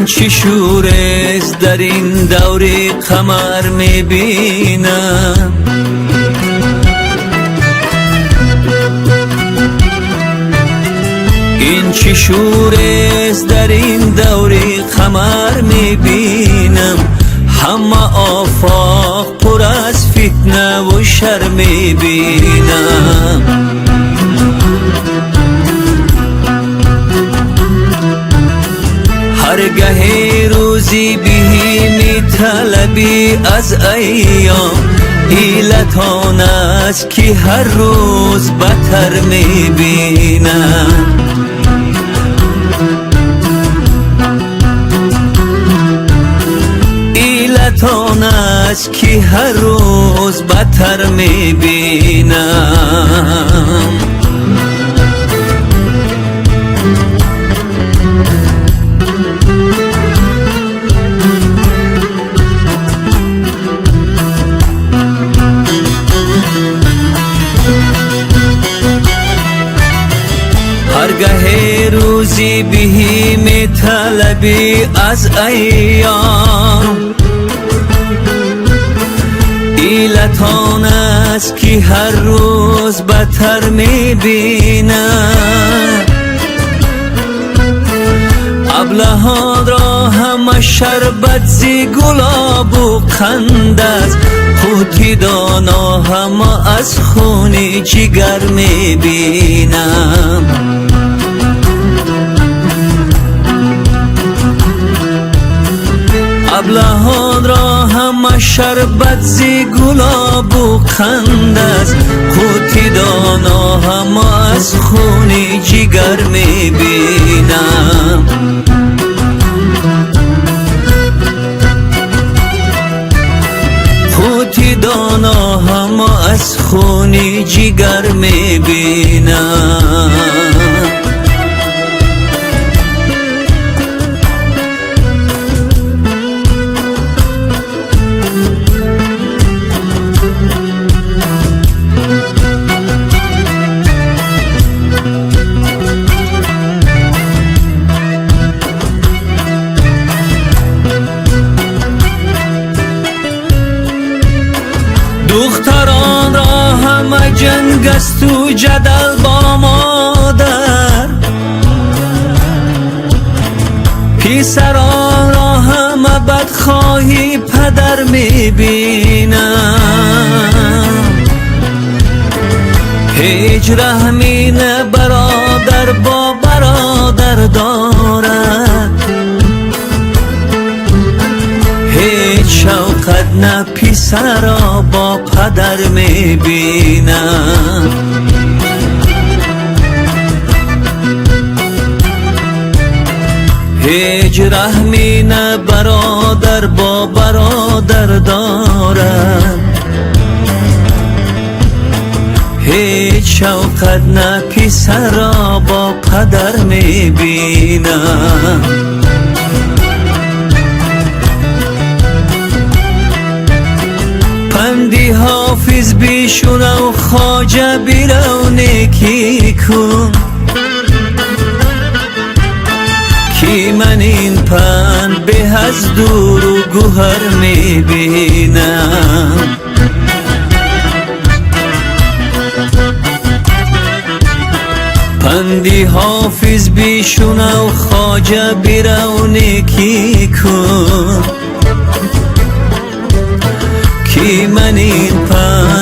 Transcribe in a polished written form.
چی شورست در این دوری قمر میبینم. این چی شورست در این دوری قمر میبینم. همه آفاق پر از فتنه و شر میبینم. هرگه روزی بهی میطلبی از ایام، حیلت آن است که هر روز بدتر میبینم. حیلت آن است که هر روز بدتر میبینم. هرگه روزی بهی میطلبی از ایام، حیلت آن است که هر روز بدتر میبینم. ابلهان را همه شربت زی گلاب و قند است، قوتی دانا همه از خون جگر میبینم. ابلهان را همه شربت زی گلاب و قند است، قوتی دانا همه از خون جگر میبینم. قوتی دانا همه از خون جگر میبینم. دختران را همه جنگ است و جدل با مادر، پسران را همه بدخواهی پدر میبینم. هیچ رحمی نه برادر با برادر دارد، هیچ شوقت نه پسر را با پدر میبینم. هیچ رحمی نه برادر با برادر دارد، هیچ شوقت نه پسر را با پدر میبینم. پندی حافظ بیشونه و خواجه بیرو نیکی کن، که من این پند به از دور و گوهر میبینم. پندی حافظ بیشونه و خواجه بیرو نیکی کن، که من این پند